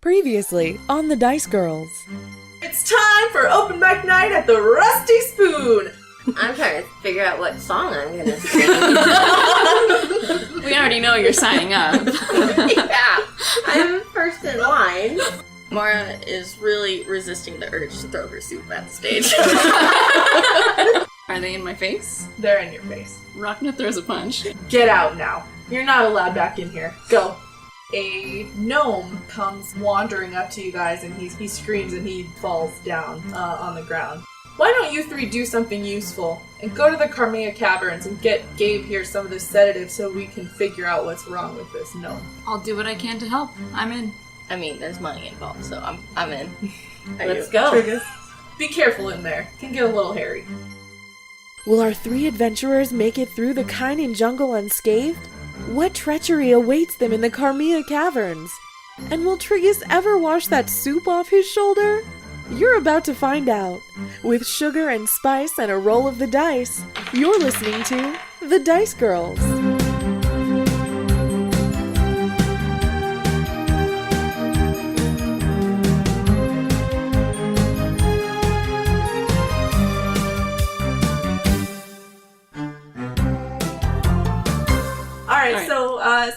Previously on the Dice Girls. It's time for open mic night at the Rusty Spoon! I'm trying to figure out what song I'm gonna sing. We already know you're signing up. Yeah, I'm first in line. Mara is really resisting the urge to throw her soup at the stage. Are they in my face? They're in your face. Rhakna throws a punch. Get out now. You're not allowed back in here. Go. A gnome comes wandering up to you guys and he screams and he falls down on the ground. Why don't you three do something useful and go to the Carmea Caverns and get Gabe here some of the sedative so we can figure out what's wrong with this gnome. I'll do what I can to help. I'm in. I mean, there's money involved, so I'm in. Let's go. Triggus. Be careful in there. Can get a little hairy. Will our three adventurers make it through the Kinen Jungle unscathed? What treachery awaits them in the Carmea Caverns? And will Triggus ever wash that soup off his shoulder? You're about to find out. With sugar and spice and a roll of the dice, you're listening to The Dice Girls. Alright,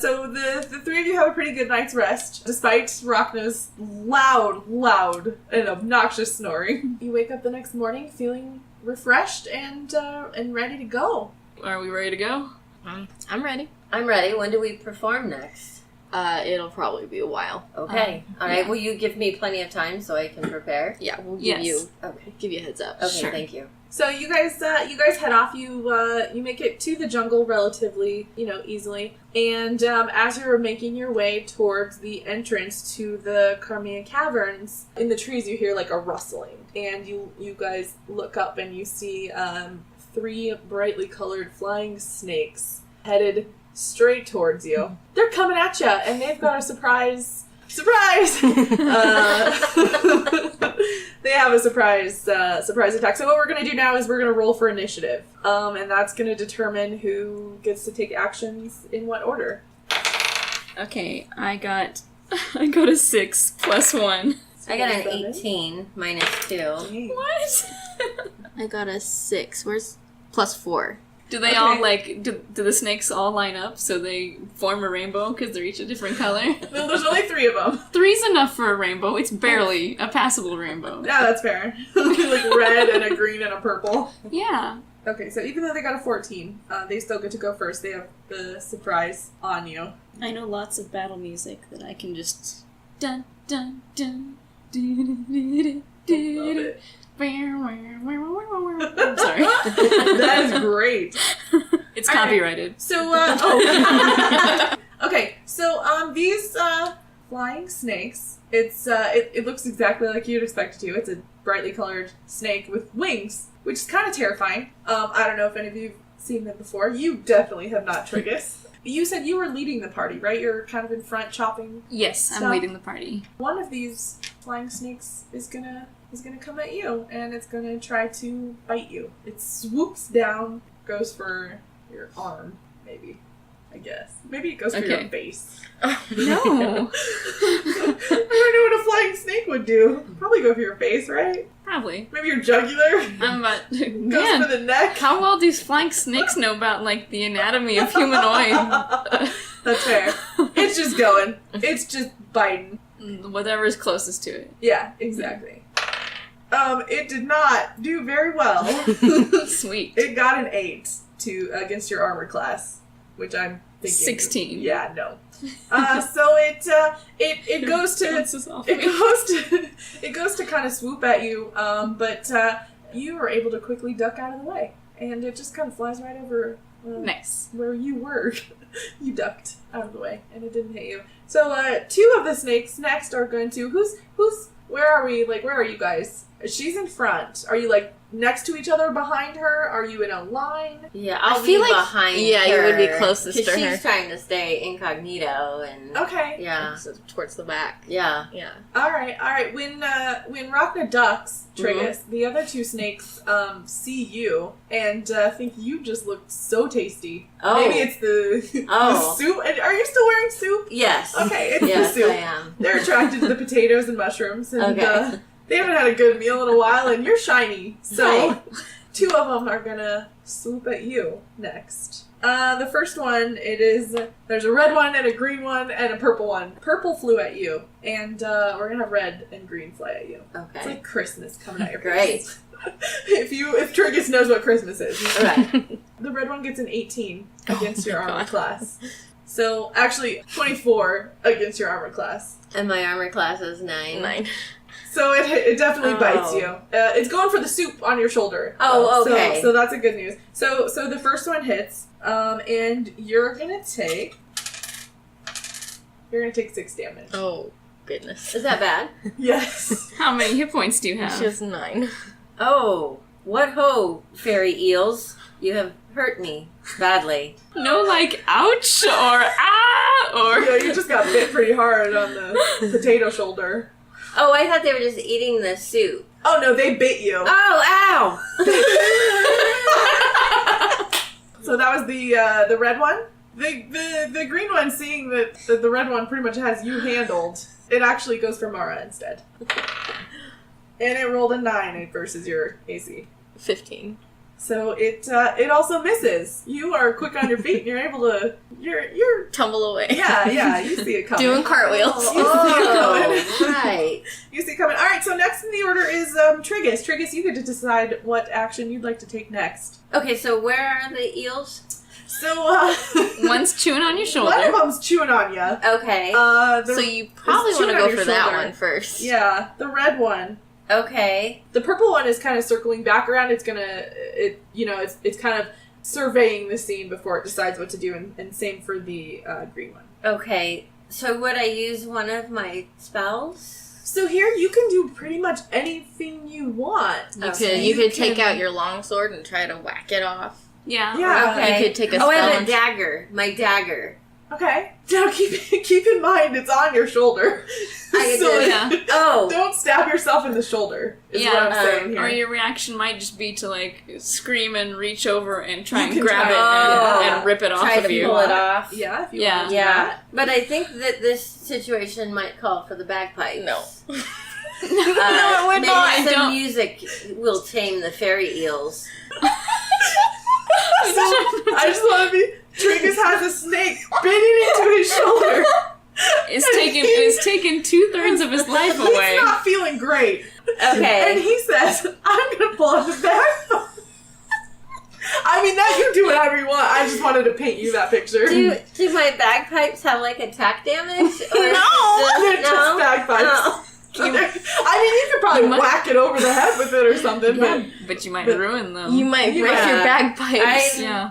so the three of you have a pretty good night's rest, despite Rhakna's loud, and obnoxious snoring. You wake up the next morning feeling refreshed and ready to go. Are we ready to go? I'm ready. I'm ready. When do we perform next? It'll probably be a while. Okay. Alright, yeah. Will you give me plenty of time so I can prepare? Yeah, we'll Yes. give you a heads up. Okay, Sure. thank you. So you guys head off. You make it to the jungle relatively, easily. And as you're making your way towards the entrance to the Carmea Caverns, in the trees you hear like a rustling, and you guys look up and you see three brightly colored flying snakes headed straight towards you. They're coming at you, and they've got a surprise. They have a surprise attack. So what we're going to do now is we're going to roll for initiative. And that's going to determine who gets to take actions in what order. Okay, I got a 6 plus 1. I got an 18 minus 2. What? I got a 6. Where's +4? Do they all, do the snakes all line up so they form a rainbow because they're each a different color? No, there's only 3 of them. 3's enough for a rainbow. It's barely a passable rainbow. Yeah, that's fair. Like red and a green and a purple. Yeah. Okay, so even though they got a 14, they still get to go first. They have the surprise on you. I know lots of battle music that I can just dun dun dun dun Love it. I'm sorry. That is great. It's All right. copyrighted. So, okay, so these flying snakes, it looks exactly like you'd expect it to. It's a brightly colored snake with wings, which is kind of terrifying. I don't know if any of you've seen them before. You definitely have not, Triggus. You said you were leading the party, right? You're kind of in front chopping. Yes, I'm stuff. leading the party. One of these flying snakes is gonna come at you, and it's gonna try to bite you. It swoops down, goes for your arm, maybe. I guess. Maybe it goes for your face. No. I don't know what a flying snake would do. Probably go for your face, right? Probably. Maybe your jugular. I'm about Goes Man, for the neck. how well do flying snakes know about, the anatomy of humanoid? That's fair. It's just going. It's just biting. Whatever's closest to it. Yeah, exactly. It did not do very well. Sweet. It got an 8 against your armor class, which I'm thinking 16. Yeah, no. So it goes to This is awful. it goes to kind of swoop at you, but you were able to quickly duck out of the way, and it just kind of flies right over Nice. where you were. You ducked out of the way, and it didn't hit you. So 2 of the snakes next are going to who's where are we? Where are you guys? She's in front. Are you next to each other behind her? Are you in a line? Yeah, I'll I be feel like- behind yeah, her. you would be closest 'cause to her. she's trying to stay incognito and... Okay. Yeah. So towards the back. Yeah. Yeah. All right. When Rhakna ducks, Triggus, the other two snakes see you and think you just look so tasty. Oh. Maybe it's the, Oh. the soup. And are you still wearing soup? Yes. Okay, it's Yes, the soup. I am. They're attracted to the potatoes and mushrooms, and Okay. they haven't had a good meal in a while, and you're shiny. So Right. two of them are gonna swoop at you next. The first one, there's a red one and a green one and a purple one. Purple flew at you, and we're gonna have red and green fly at you. It's Okay. like Christmas coming at your Great. face. if Triggus knows what Christmas is. Right. The red one gets an 18 Oh against your my armor God. class. So, actually, 24 against your armor class. And my armor class is 9. 9. So it definitely bites Oh. you. It's going for the soup on your shoulder. Oh, okay. So that's a good news. So the first one hits, and you're gonna take 6 damage. Oh, goodness. Is that bad? Yes. How many hit points do you have? She has 9. Oh, what ho, fairy eels. You have hurt me badly. No, like, ouch, or ah, or... Yeah, you just got bit pretty hard on the potato shoulder. Oh, I thought they were just eating the soup. Oh no, they bit you. Oh, ow! So that was the red one. The green one, seeing that the red one pretty much has you handled, it actually goes for Mara instead. And it rolled a 9 versus your AC. 15. So it also misses. You are quick on your feet and you're able to you're Tumble away. yeah, you see it coming. Doing cartwheels. Oh, right. You see it coming. Alright, so next in the order is Triggus. Triggus, you get to decide what action you'd like to take next. Okay, so where are the eels? So One's chewing on your one of shoulder. them's chewing on you. Okay. So you probably want to chewing go on your for that shoulder. one first. Yeah, the red one. Okay. The purple one is kind of circling back around. It's it's kind of surveying the scene before it decides what to do, and same for the green one. Okay. So would I use one of my spells? So here you can do pretty much anything you want. You could take out your longsword and try to whack it off. Yeah. Yeah. Okay. You could take a Oh, I spell have a and- dagger. My dagger. Okay. Now keep in mind it's on your shoulder. I So, did. Yeah. Oh. don't stab yourself in the shoulder. Is Yeah, what I'm saying Or here. your reaction might just be to, like, scream and reach over and try You and can grab try it it. and rip it off Try of to you. pull it off. Yeah, if you Yeah. want to do Yeah. that. But I think that this situation might call for the bagpipes. No. No, it would maybe not. I some don't. music will tame the fairy eels. So I just want to be. Triggus has a snake biting into his shoulder. It's taken 2/3 of his life away. He's not feeling great. And Okay. he says, I'm going to pull out the bag. I mean, that you do whatever you want. I just wanted to paint you that picture. Do my bagpipes have like attack damage? Or They're just bagpipes. Oh. I mean, you could probably whack it over the head with it or something, Yeah, but you might ruin them. You might break Yeah. your bagpipes. Yeah.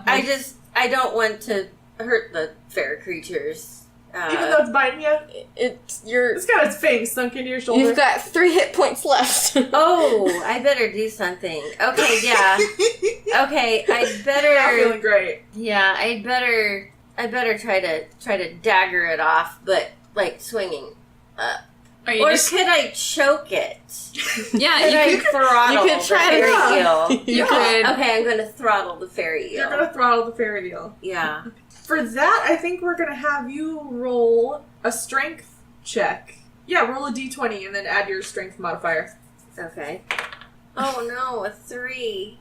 I don't want to hurt the fair creatures. but even though it's biting you, it's got its fangs sunk into your shoulder. You've got 3 hit points left. Oh, I better do something. Okay, yeah. Okay, I Not better. feeling great. Yeah, I better try to dagger it off, but like swinging. Are you Or just, could I choke it? yeah, Could I you could. throttle you could try the to- fairy Yeah. eel? You could. Okay, I'm gonna throttle the fairy You're eel. going to throttle the fairy eel. Yeah. For that, I think we're going to have you roll a strength check. Yeah, roll a d20 and then add your strength modifier. Okay. Oh no, a 3.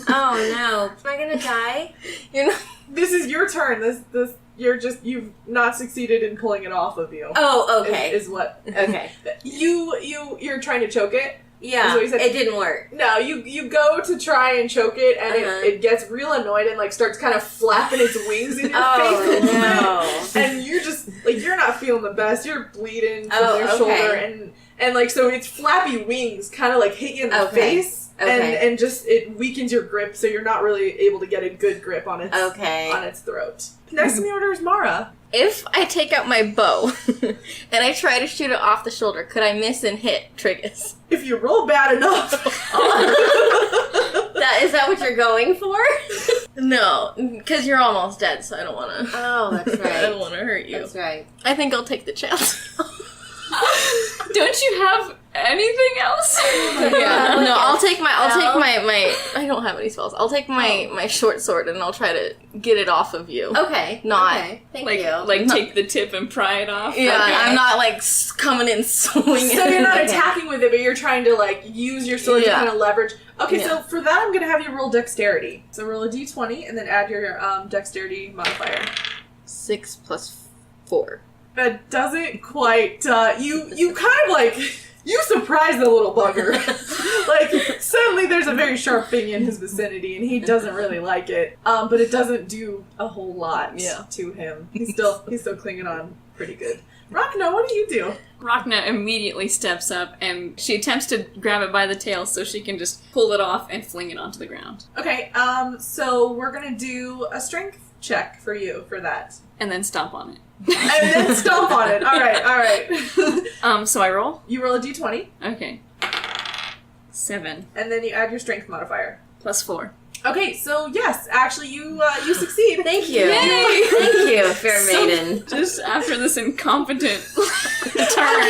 Oh no. Am I gonna die? You're not. This is your turn. This you've not succeeded in pulling it off of you. Oh, okay. Is what Okay. you're trying to choke it. Yeah, That's what you said. it didn't work. No, you go to try and choke it, and Uh-huh. it gets real annoyed and like starts kind of flapping its wings in your face a Oh little bit. no. And you're just like you're not feeling the best. You're bleeding from Oh, your okay. shoulder, and like so its flappy wings kind of like hit you in the Okay. face, Okay. and just it weakens your grip, so you're not really able to get a good grip on its throat. Next in the order is Mara. If I take out my bow and I try to shoot it off the shoulder, could I miss and hit Triggus? If you roll bad enough. Is that what you're going for? No, because you're almost dead, so I don't want to. Oh, that's right. I don't want to hurt you. That's right. I think I'll take the chance. Don't you have anything else? Yeah, no, I'll take my I don't have any spells. I'll take Oh. my short sword and I'll try to get it off of you. Okay. Not- Okay. Thank Like, you. like take the tip and pry it off? Yeah, Okay. I'm not like coming in swinging. So you're not Okay. attacking with it, but you're trying to like use your sword to Yeah. kind of leverage. Okay, Yeah. so for that I'm gonna have you roll dexterity. So roll a d20 and then add your dexterity modifier. 6 plus 4. That doesn't quite. You kind of like you surprise the little bugger. Like suddenly there's a very sharp thing in his vicinity, and he doesn't really like it. But it doesn't do a whole lot to him. He's still clinging on pretty good. Rhakna, what do you do? Rhakna immediately steps up and she attempts to grab it by the tail so she can just pull it off and fling it onto the ground. Okay, so we're gonna do a strength check for you for that, And then stomp on it. and then stomp on it. All right. So I roll? You roll a d20, Okay. 7 and then you add your strength modifier. plus 4. Okay, so yes, actually you succeed. Thank you. Yay! Thank you, Fair Maiden. Just after this incompetent turn.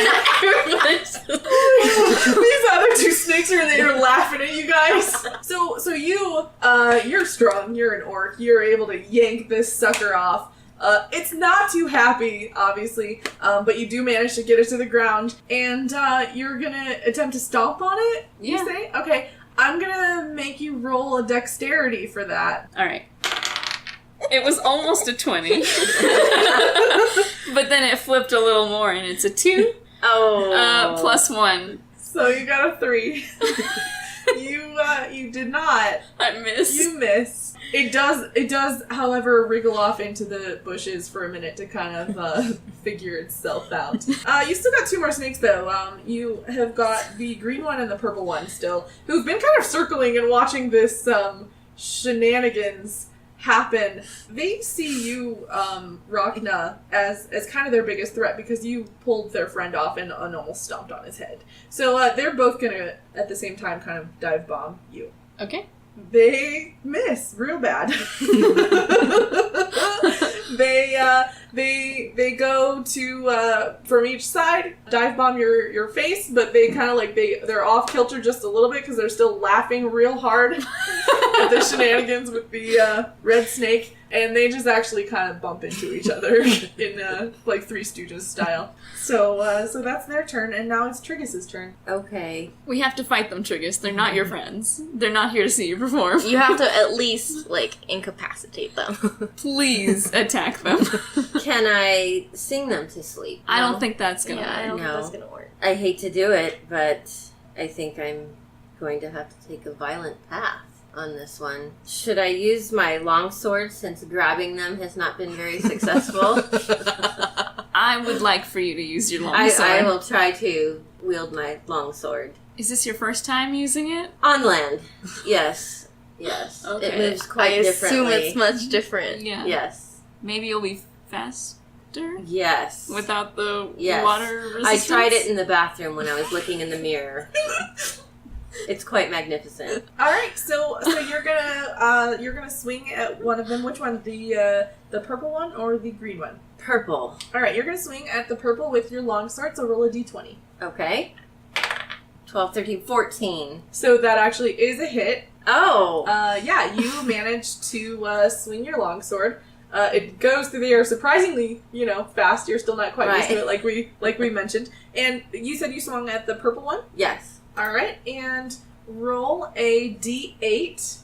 These other two snakes are there laughing at you guys. So you're strong. You're an orc. You're able to yank this sucker off. It's not too happy, obviously, but you do manage to get it to the ground, and you're gonna attempt to stomp on it. Yeah. You say? Okay. I'm gonna make you roll a dexterity for that. Alright. It was almost a 20. But then it flipped a little more and it's a 2. Plus 1. So you got a 3. You did not. I missed. You miss. It does, however, wriggle off into the bushes for a minute to kind of figure itself out. You still got 2 more snakes, though. You have got the green one and the purple one still, who've been kind of circling and watching this shenanigans happen. They see you, Rhakna, as kind of their biggest threat because you pulled their friend off and almost stomped on his head. So they're both gonna, at the same time, kind of dive bomb you. Okay. They miss real bad. They go to from each side dive bomb your face, but they kind of like they're off kilter just a little bit because they're still laughing real hard at the shenanigans with the red snake, and they just actually kind of bump into each other in like Three Stooges style. So that's their turn, and now it's Triggus' turn. Okay. We have to fight them, Triggus. They're not your friends. They're not here to see you perform. You have to at least, like, incapacitate them. Please attack them. Can I sing them to sleep? I don't think that's gonna I don't No. think that's gonna work. I hate to do it, but I think I'm going to have to take a violent path on this one. Should I use my longsword since grabbing them has not been very successful? I would like for you to use your long I sword. will try to wield my longsword. Is this your first time using it? On land. Yes. Yes. Okay. It moves quite I differently. assume it's much different. Yeah. Yes. Maybe you'll be faster Yes. without the Yes. water resistance? I tried it in the bathroom when I was looking in the mirror. It's quite magnificent. All right, so you're gonna swing at one of them. Which one? The purple one or the green one? Purple. All right, you're gonna swing at the purple with your longsword. So roll a d20. Okay. 12, 13, 14. So that actually is a hit. Oh. Yeah, you managed to swing your longsword. It goes through the air surprisingly, fast. You're still not quite used to it, like we mentioned. And you said you swung at the purple one. Yes. All right, and roll a d8.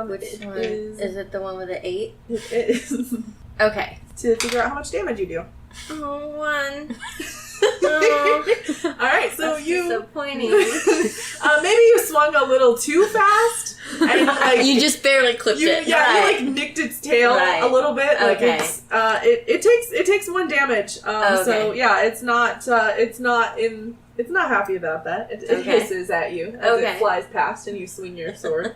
Which it one? is- Is it the one with the 8? It is Okay. to figure out how much damage you do. Oh, 1. All right, so That's you disappointing. maybe you swung a little too fast, And like You just barely clipped it. you like nicked its tail Right. a little bit. Like Okay. it's it takes 1 damage. Okay. So yeah, it's not happy about that. It Okay. hisses at you as Okay. it flies past and you swing your sword.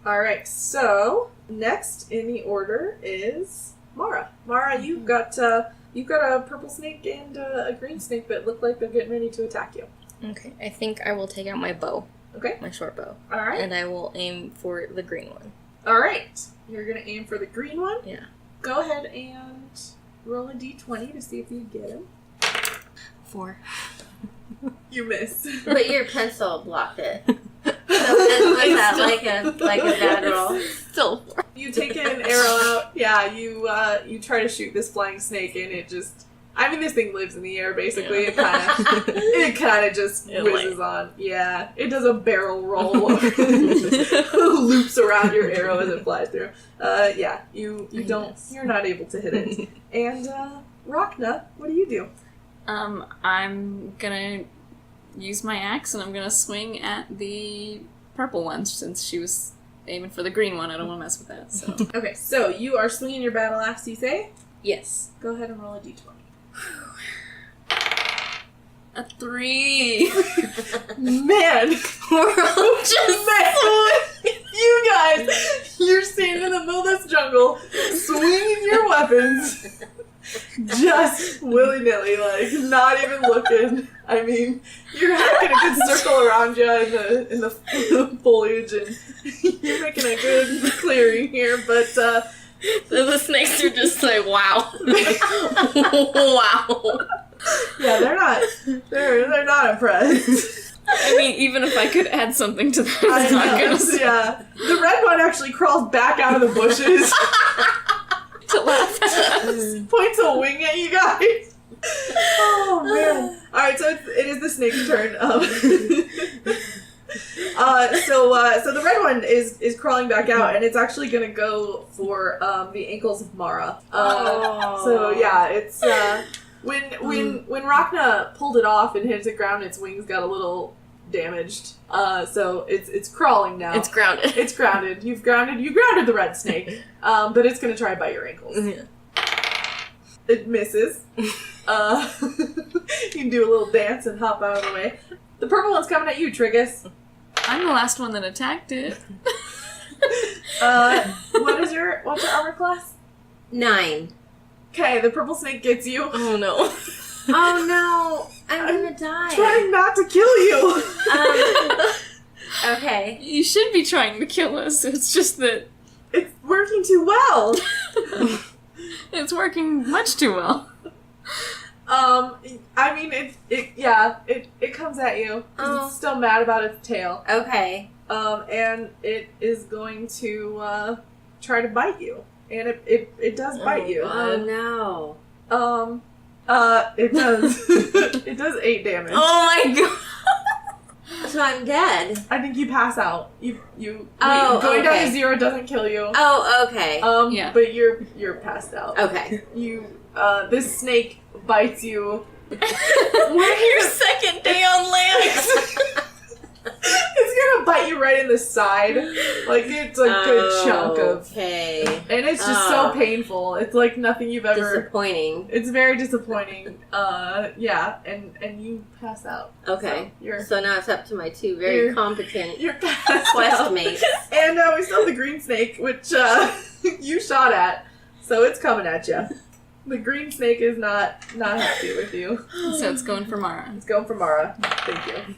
All right. So next in the order is Mara. Mara, you've got a purple snake and a green snake that look like they're getting ready to attack you. Okay, I think I will take out my bow, Okay. my short bow, All right. and I will aim for the green one. All right. You're gonna aim for the green one. Yeah. Go ahead and roll a d20 to see if you get him. 4. You miss. But your pencil blocked it. So was that like a bad roll? Still 4. You take an arrow out. Yeah, you try to shoot this flying snake, and it just. I mean, this thing lives in the air. Basically, Yeah. it kind of just It whizzes on. Yeah, it does a barrel roll, loops around your arrow as it flies through. Yeah, you don't. Yes. You're not able to hit it. And Rhakna, what do you do? I'm gonna use my axe and I'm gonna swing at the purple one since she was aiming for the green one. I don't want to mess with that. So Okay, so you are swinging your battle axe. You say? Yes. Go ahead and roll a d20. a 3. Man, We're all just you guys, you're standing in the middle of this jungle, swinging your weapons, just willy-nilly, like, not even looking. I mean, you're having a good circle around you in the foliage, and you're making a good clearing here, but, the snakes are just like, wow. Wow. yeah, they're not impressed. I mean, even if I could add something to that, I it's not know, gonna yeah. The red one actually crawls back out of the bushes. to laugh at. Points a wing at you guys. Oh man! All right, so it is the snake's turn. So the red one is crawling back out, and it's actually gonna go for the ankles of Mara. So yeah, it's when Rhakna pulled it off and hit the ground, its wings got a little damaged. So it's crawling now. It's grounded. It's grounded. You grounded the red snake, but it's gonna try to bite your ankles. Yeah. It misses. You can do a little dance and hop out of the way. The purple one's coming at you, Triggus. I'm the last one that attacked it. What's your armor class? 9. Okay, the purple snake gets you. Oh no. Oh no, I'm gonna die. Trying not to kill you. Okay. You should be trying to kill us. It's just that It's working too well. it's working much too well. I mean, it comes at you. 'Cause Oh. It's still mad about its tail. Okay. And it is going to try to bite you, and it does bite you. Oh no. It does. It does 8 damage. Oh my god. So I'm dead. I think you pass out. You Oh, going down okay. to 0 doesn't kill you. Oh, okay. Yeah. But you're passed out. Okay. This snake bites you. We're your second day on land. It's gonna bite you right in the side. Like, it's a good chunk of. Okay. And it's just so painful. It's like nothing you've ever. Disappointing. It's very disappointing. Yeah, and you pass out. Okay. So So now it's up to my 2 very You're- competent you're passed quest out. mates. And we still have the green snake, which you shot at, so it's coming at you. The green snake is not happy with you. So it's going for Mara. It's going for Mara. Thank you.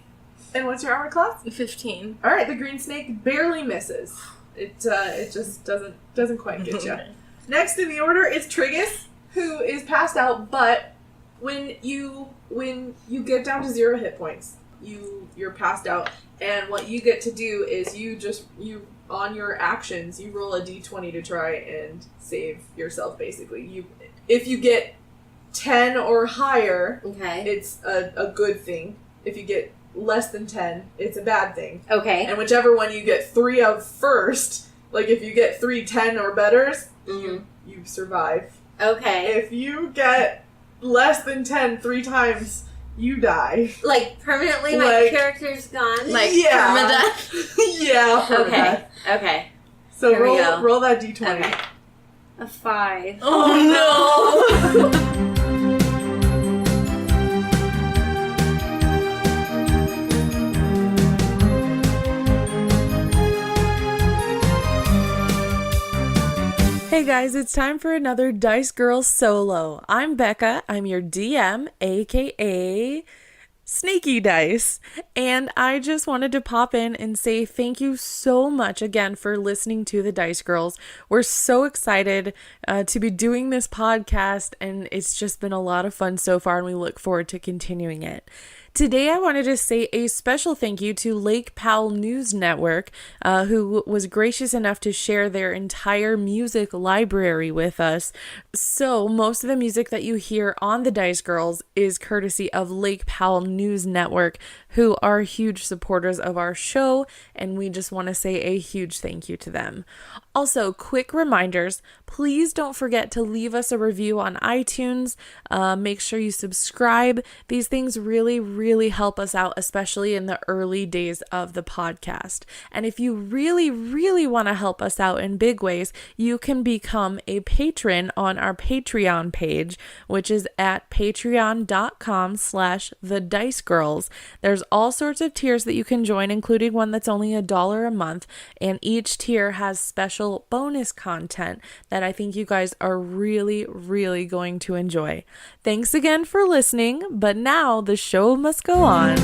And what's your armor class? 15. All right, the green snake barely misses. It just doesn't quite get you. Next in the order is Triggus, who is passed out. But when you get down to 0 hit points, you're passed out, and what you get to do is you on your actions you roll a d20 to try and save yourself. Basically, if you get 10 or higher, Okay. it's a good thing. If you get less than 10, it's a bad thing. Okay. And whichever one you get 3 of first, like if you get 3 10 or betters, you survive. Okay. If you get less than 10 3 times, you die. Like, permanently my Like- character's gone? Like Yeah. permadeath. Yeah, Okay. Okay. So Here we go. roll that d20. Okay. A 5. Oh no! Hey guys, it's time for another Dice Girl solo. I'm Becca. I'm your DM, aka Sneaky Dice, and I just wanted to pop in and say thank you so much again for listening to the Dice Girls. We're so excited to be doing this podcast, and it's just been a lot of fun so far, and we look forward to continuing it. Today, I wanted to say a special thank you to Lake Powell News Network, who was gracious enough to share their entire music library with us. So, most of the music that you hear on the Dice Girls is courtesy of Lake Powell News Network, who are huge supporters of our show, and we just want to say a huge thank you to them. Also, quick reminders, please don't forget to leave us a review on iTunes. Make sure you subscribe. These things really help us out, especially in the early days of the podcast. And if you really want to help us out in big ways, you can become a patron on our Patreon page, which is at patreon.com/thedicegirls. There's all sorts of tiers that you can join, including one that's only $1 a month, and each tier has special bonus content that I think you guys are really going to enjoy. Thanks again for listening, but now the show must go on.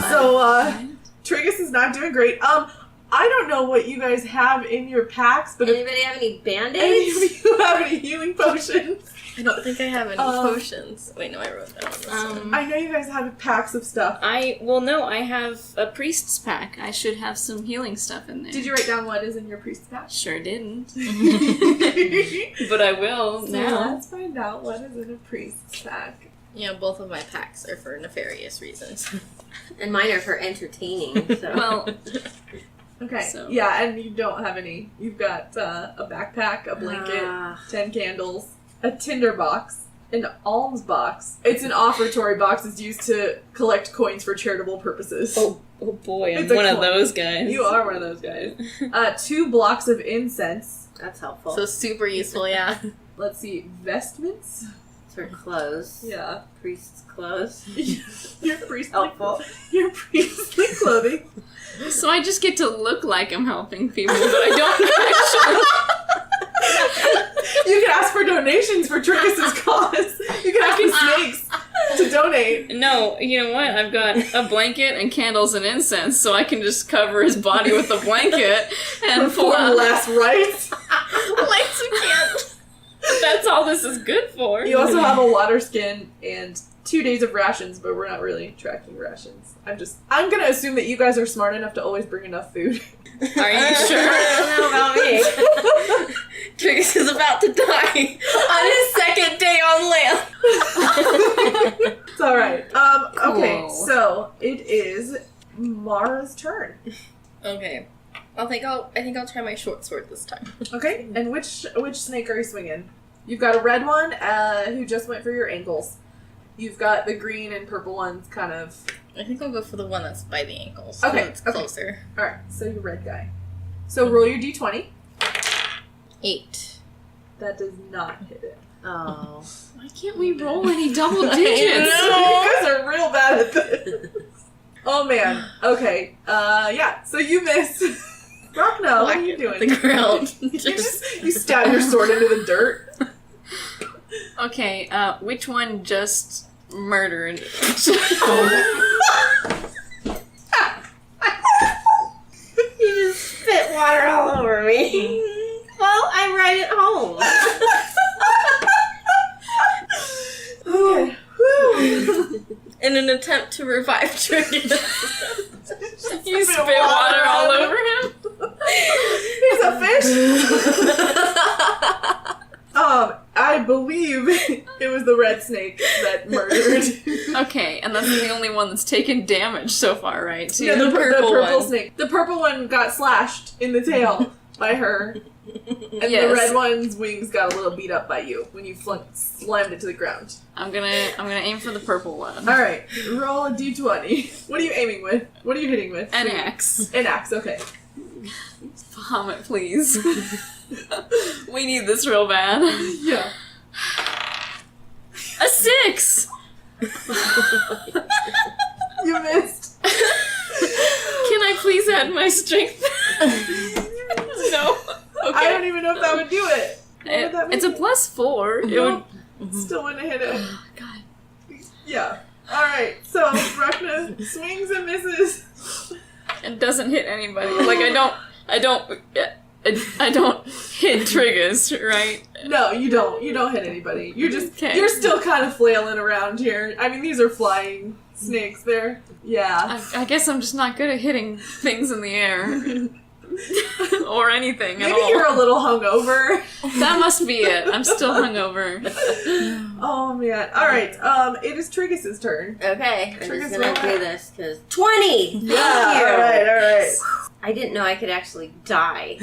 So, Triggus is not doing great. I don't know what you guys have in your packs, but Anybody have any if band-aids? any of you have any healing potions, I don't think I have any potions. Wait, no, I wrote that on this one. I know you guys have packs of stuff. I have a priest's pack. I should have some healing stuff in there. Did you write down what is in your priest's pack? Sure didn't. So But I will now. let's find out what is in a priest's pack. You know, both of my packs are for nefarious reasons. And mine are for entertaining, so. Well, Okay, So- yeah, and you don't have any. You've got a backpack, a blanket, Ah. 10 candles, a tinder box, an alms box. It's an offertory box. It's used to collect coins for charitable purposes. oh boy, I'm It's a one of coin. those guys. You are one of those guys. 2 blocks of incense. That's helpful. So super useful, yeah. Let's see, vestments. for clothes. Yeah. Priest's clothes. Your priestly Helpful. Your priestly clothing. So I just get to look like I'm helping people, but I don't actually. You can ask for donations for Triggus' cause. You can ask for snakes to donate. No, you know what? I've got a blanket and candles and incense, so I can just cover his body with a blanket and pull For out. last rites. Lights and candles. That's all this is good for. You also have a water skin and 2 days of rations, but we're not really tracking rations. I'm gonna assume that you guys are smart enough to always bring enough food. Are you I sure? don't know about me. Triggus is about to die on his second day on land. It's alright. Okay, Cool. so it is Mara's turn. Okay. I think I'll try my short sword this time. Okay, and which snake are you swinging? You've got a red one, who just went for your ankles. You've got the green and purple ones kind of... I think I'll go for the one that's by the ankles. Okay, It's okay. closer. Alright, so your red guy. So roll your d20. 8. That does not hit it. Oh. Why can't we roll any double I digits? You guys are real bad at this. Oh man. Okay. Yeah. So you miss. Rhakna, what are you doing? The ground. You stab your sword into the dirt. Okay, which one just murdered? You just spit water all over me. Well, I'm right at home. Okay. Whew. In an attempt to revive Triggus. You spit water all over him? He's a fish. I believe it was the red snake that murdered Okay, and that's the only one that's taken damage so far, right? So Yeah, the the purple one. snake. The purple one got slashed in the tail by her. And Yes. the red one's wings got a little beat up by you when you slammed it to the ground. I'm gonna aim for the purple one. Alright, roll a d20. What are you aiming with? What are you hitting with? An axe. An axe, okay. Vomit, please. We need this real bad. Yeah. A 6! You missed. Can I please add my strength? No. Okay. I don't even know if that would do it. What would that It's a make? +4. It No. would. Still wouldn't hit it. God. Yeah. Alright, so Rhakna swings and misses. It doesn't hit anybody. Like I don't hit Triggus, right? No, you don't. You don't hit anybody. Okay. You're still kind of flailing around here. I mean, these are flying snakes there. Yeah. I guess I'm just not good at hitting things in the air. Or anything at Maybe all. you're a little hungover. That must be it. I'm still hungover. Oh man. Alright, it is Triggus' turn. Okay, I'm Triggus just gonna roll. do this because 20. Yeah, Thank you. alright. I didn't know I could actually die.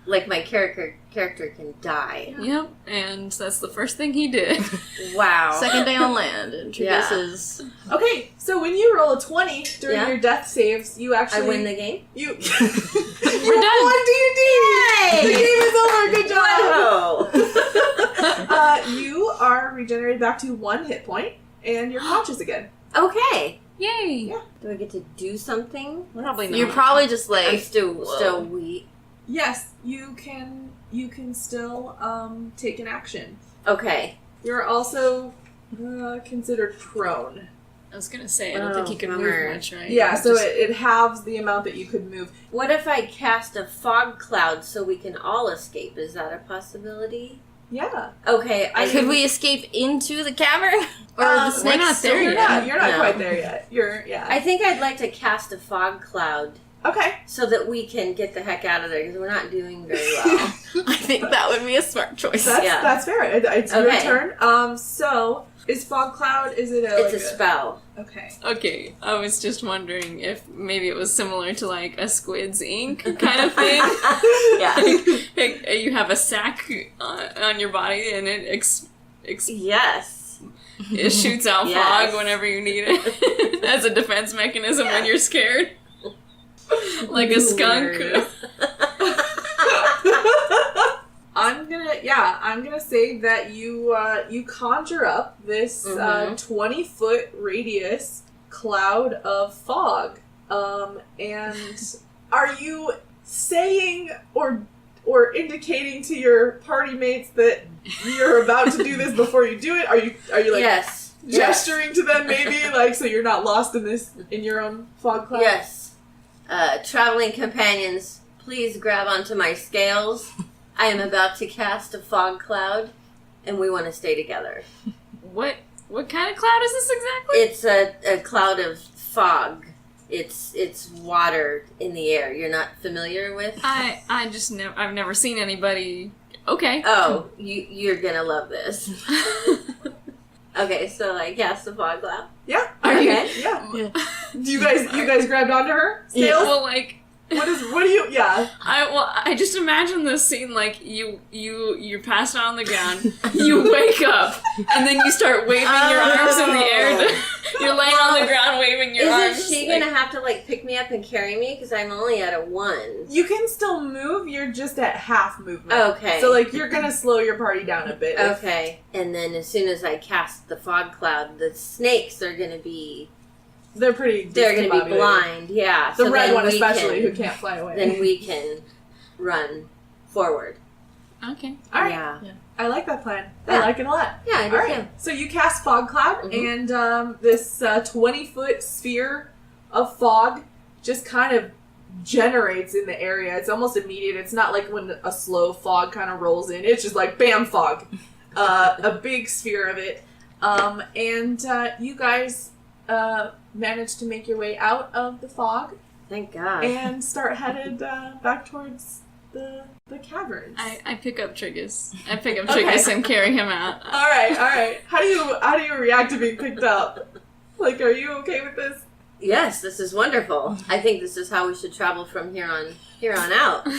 Like my character can die. Yep, and that's the first thing he did. Wow. Second day on land, and Triggus Yeah. is... Okay, so when you roll a 20 during Yeah. your death saves, you I actually win the game. You We're done. won D&D! The game is over. Good job. Whoa. You are regenerated back to 1 hit point, and you're conscious again. Okay. Yay! Yeah. Do I get to do something? Probably not. You're probably just I'm like... still weak. Yes, you can still take an action. Okay. You're also considered prone. I was gonna say, I don't think he can bummer. move much, right? Yeah, so Just- it halves the amount that you could move. What if I cast a fog cloud so we can all escape? Is that a possibility? Yeah. Okay. Could we escape into the cavern? Or Um, the we're snakes not still there You're yet. not No. quite there yet. Yeah. I think I'd like to cast a fog cloud Okay. so that we can get the heck out of there because we're not doing very well. I think that would be a smart choice. That's fair. It's your Okay. turn. So is fog cloud? Is it It's a spell. Okay. Okay, I was just wondering if maybe it was similar to like a Squid's ink kind of thing. Yeah. Like, you have a sack on your body and it Yes. it shoots out Yes. fog whenever you need it as a defense mechanism when you're scared. Like a skunk. Hilarious. I'm gonna say that you conjure up this Mhm. 20-foot radius cloud of fog. And are you saying or indicating to your party mates that you're about to do this before you do it? Are you like Yes. gesturing to them maybe like so you're not lost in your own fog cloud? Yes. Traveling companions, please grab onto my scales. I am about to cast a fog cloud, and we want to stay together. What kind of cloud is this exactly? It's a cloud of fog. It's water in the air. You're not familiar with? I just I've never seen anybody. Okay. Oh, you're gonna love this. Okay, so I cast the fog cloud. Yeah. Okay. Yeah. Yeah. Do you guys grabbed onto her? Yeah. Scales? Well, like What do you yeah. I just imagine this scene like you're passed out on the ground, you wake up, and then you start waving your arms in the air. You're laying on the ground waving your arms. Isn't she like- gonna have to like pick me up and carry me? Because I'm only at a 1. You can still move, you're just at half movement. Okay. So like you're gonna slow your party down a bit. Okay. And then as soon as I cast the fog cloud, the snakes are gonna be They're pretty they're gonna be discombobulated. blind. Yeah. The so red then one we especially can- who can't fly away. Then we can run forward. Okay. Alright. Yeah. I like that plan. Yeah. I like it a lot. Yeah, I do Alright. too. So you cast fog cloud Mhm. and this 20-foot sphere of fog just kind of generates in the area. It's almost immediate. It's not like when a slow fog kind of rolls in. It's just like bam fog. A big sphere of it. And you guys managed to make your way out of the fog Thank God. and start headed back towards the caverns. I pick up Triggus. I pick up Okay. Triggus and carry him out. All right. How do you react to being picked up? Like, are you okay with this? Yes, this is wonderful. I think this is how we should travel from here on out.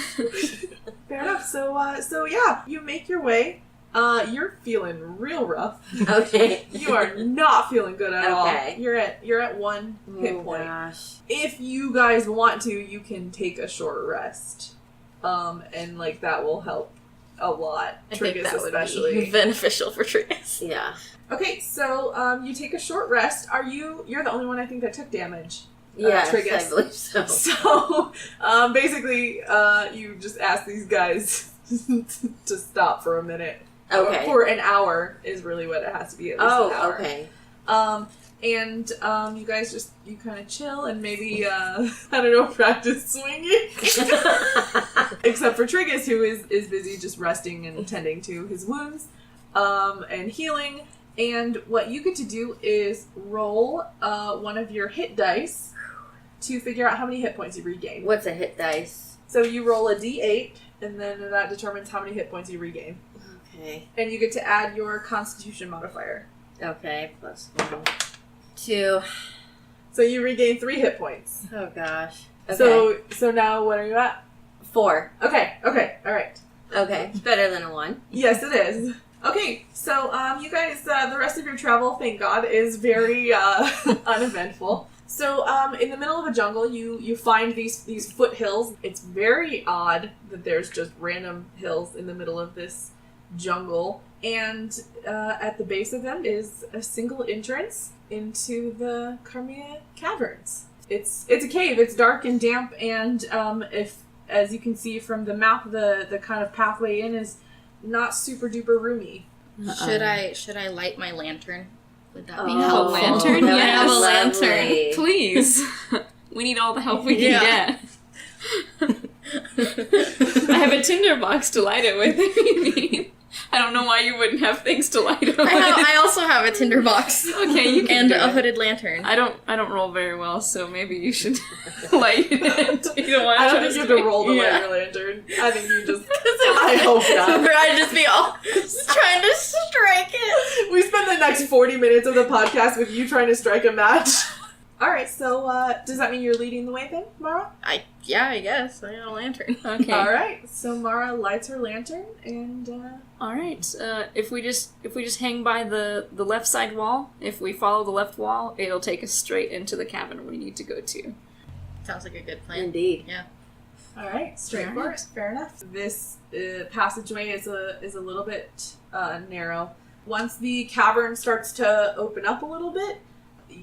Fair enough. So yeah, you make your way. You're feeling real rough. Okay. You are not feeling good at all. Okay. You're at 1 hit point. Gosh. If you guys want to, you can take a short rest. And like that will help a lot. I think Triggus that would especially. be beneficial for Triggus. Yeah. Okay, so you take a short rest. You're the only one I think that took damage. Yes, Triggus. I believe so. So basically, you just ask these guys to stop for a minute. Okay. For an hour is really what it has to be. At least an hour. Okay. And you guys you kind of chill and maybe I don't know, practice swinging. Except for Triggus, who is busy just resting and tending to his wounds and healing. And what you get to do is roll one of your hit dice to figure out how many hit points you regain. What's a hit dice? So you roll a d8, and then that determines how many hit points you regain. Okay. And you get to add your Constitution modifier. Okay, plus 1. 2. So you regain 3 hit points. Oh gosh. Okay. So now what are you at? 4. Okay, alright. Okay, it's better than a 1. Yes, it is. Okay, so you guys, the rest of your travel, thank God, is very uneventful. So in the middle of a jungle, you find these foothills. It's very odd that there's just random hills in the middle of this jungle. And at the base of them is a single entrance into the Carmia Caverns. It's a cave. It's dark and damp, and if, as you can see from the map, the kind of pathway in is not super duper roomy. Should I light my lantern? Would that be A helpful? lantern? that Yes. was lantern. lovely. Please. We need all the help we can Yeah. get. I have a tinder box to light it with if you need. I don't know why you wouldn't have things to light it with. I also have a tinder box. Okay, you can And do a it. hooded lantern. I don't roll very well, so maybe you should light it. You don't want I don't to think you have to roll to Yeah. light your lantern. I think you just... I hope not. I'd just be all trying to strike it. We spend the next 40 minutes of the podcast with you trying to strike a match. Alright, so does that mean you're leading the way then, Mara? I guess. I got a lantern. Okay. Alright, so Mara lights her lantern and... All right. If we just hang by the left side wall, if we follow the left wall, it'll take us straight into the cabin we need to go to. Sounds like a good plan. Indeed. Yeah. Alright, straightforward. Fair enough. This passageway is a little bit narrow. Once the cavern starts to open up a little bit,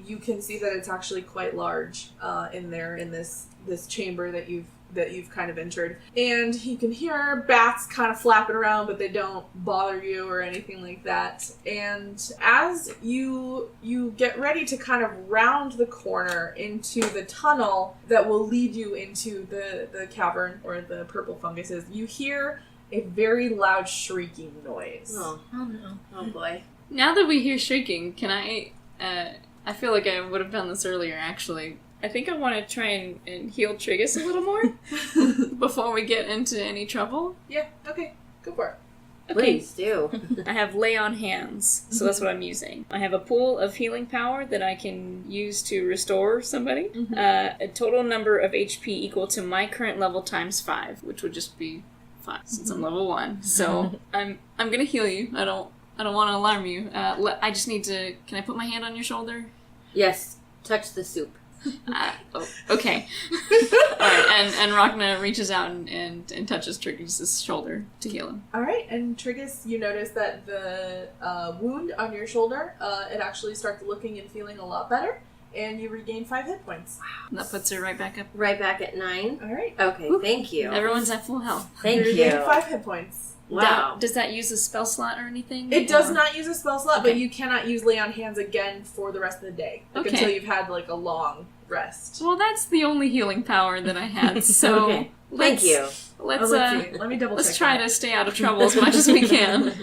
you can see that it's actually quite large in there in this chamber that you've kind of entered. And you can hear bats kind of flapping around, but they don't bother you or anything like that. And as you get ready to kind of round the corner into the tunnel that will lead you into the cavern or the purple funguses, you hear a very loud shrieking noise. Oh. Oh no. Oh boy. Now that we hear shrieking, can I feel like I would have done this earlier, actually. I think I want to try and heal Triggus a little more before we get into any trouble. Yeah, okay, go for it. Please do. I have Lay on Hands, so that's what I'm using. I have a pool of healing power that I can use to restore somebody. A total number of HP equal to my current level times 5, which would just be 5 since I'm level 1. So I'm gonna heal you. I don't want to alarm you. I just need to. Can I put my hand on your shoulder? Yes. Touch the soup. Okay. Alright, and Rhakna reaches out and touches Triggus' shoulder to heal him. Alright, and Triggus, you notice that the wound on your shoulder, it actually starts looking and feeling a lot better, and you regain 5 hit points. And that puts her right back up. Right back at 9. Alright. Okay, thank you. Everyone's at full health. Thank You're you. regaining 5 hit points. Wow. Does that use a spell slot or anything? It does Or- not use a spell slot, but Okay. you cannot use Lay on Hands again for the rest of the day. Like, Okay. until you've had, like, a long rest. Well, that's the only healing power that I had, so Okay. let's, Thank you. Let's see. Let me double let's check try that. to stay out of trouble as much as we can.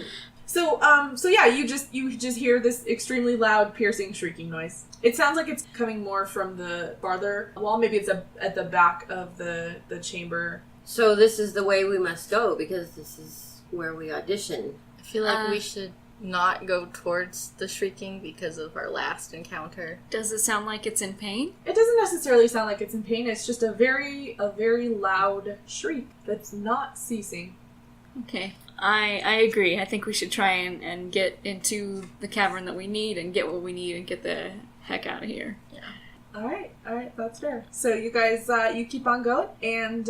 So yeah, you just hear this extremely loud, piercing, shrieking noise. It sounds like it's coming more from the farther wall. Maybe it's at the back of the chamber. So this is the way we must go because this is where we audition. I feel like we should not go towards the shrieking because of our last encounter? Does it sound like it's in pain? It doesn't necessarily sound like it's in pain. It's just a very loud shriek that's not ceasing. Okay. I agree. I think we should try and get into the cavern that we need and get what we need and get the heck out of here. All right, that's fair. So you guys, you keep on going, and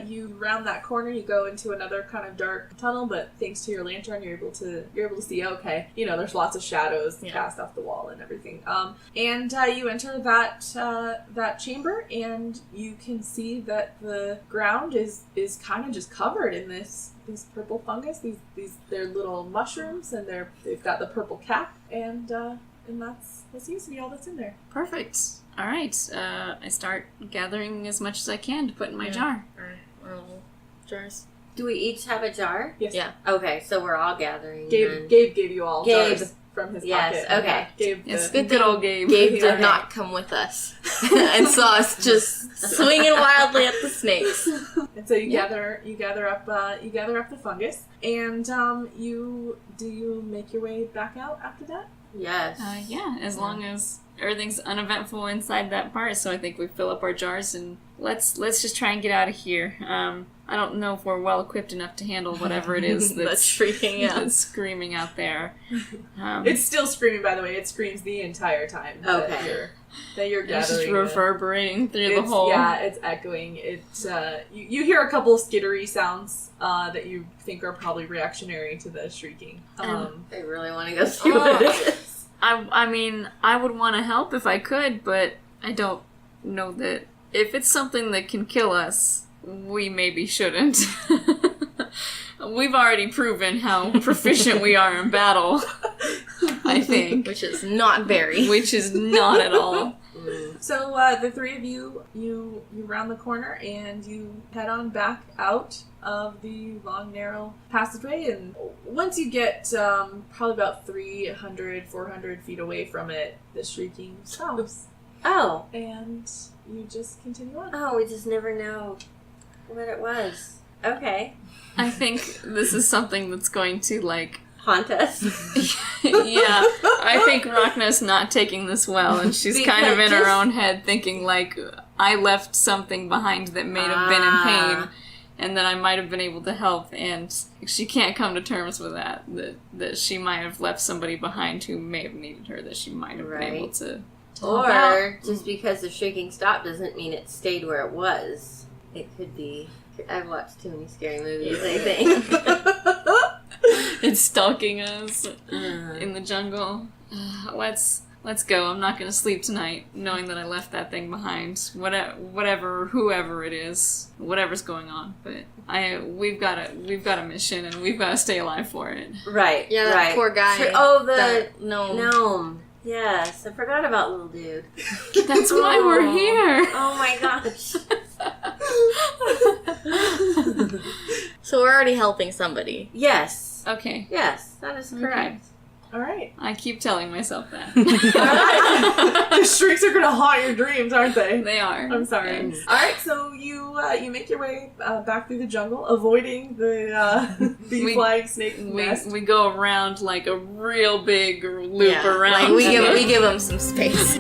you round that corner. You go into another kind of dark tunnel, but thanks to your lantern, you're able to see. Okay, there's lots of shadows cast off the wall and everything. And you enter that chamber, and you can see that the ground is kind of just covered in this purple fungus. They're little mushrooms, and they've got the purple cap, and that seems to be all that's in there. Perfect. All right. I start gathering as much as I can to put in my jar. Our little jars. Do we each have a jar? Yes. Yeah. Okay, so we're all gathering. Gabe gave you all Gabe. jars from his Yes, pocket. okay. Gabe, Yes, the- good old Gabe. Gabe did Okay. not come with us and saw us just swinging wildly at the snakes. And so you gather up the fungus, and do you make your way back out after that? Yes. Yeah, as long as everything's uneventful inside that part. So I think we fill up our jars and let's just try and get out of here. I don't know if we're well equipped enough to handle whatever it is That's shrieking out. that's screaming out there. It's still screaming, by the way. It screams the entire time Okay. that you're It's gathering. just reverberating through the hole. Yeah, it's echoing. It's you hear a couple of skittery sounds that you think are probably reactionary to the shrieking. I really want to go see what it is. I mean, I would want to help if I could, but I don't know that if it's something that can kill us, we maybe shouldn't. We've already proven how proficient we are in battle, I think. Which is not very. Which is not at all. So the three of you round the corner and you head on back out of the long, narrow passageway. And once you get probably about 400 feet away from it, the shrieking stops. Oh. And you just continue on. Oh, we just never know what it was. Okay. I think this is something that's going to, Haunt us. yeah, I think Rhakna's not taking this well, and she's kind of in her own head thinking, I left something behind that may have been in pain, and that I might have been able to help, and she can't come to terms with that she might have left somebody behind who may have needed her, that she might have been able to help out. Or just because the shrieking stopped doesn't mean it stayed where it was. It could be. I've watched too many scary movies, I think. It's stalking us in the jungle. Let's go. I'm not going to sleep tonight knowing that I left that thing behind. Whatever, whoever it is, whatever's going on. But we've got a mission and we've got to stay alive for it. Right. Yeah, that right. poor guy. The gnome. gnome. Yes, I forgot about little dude. That's why we're here. Oh my gosh. So we're already helping somebody. Yes. Okay. Yes, that is correct. All right. I keep telling myself that. The shrieks are going to haunt your dreams, aren't they? They are. I'm sorry. Yes. All right, so you make your way back through the jungle, avoiding the flying snake nest. We go around like a real big loop around. we give them some space.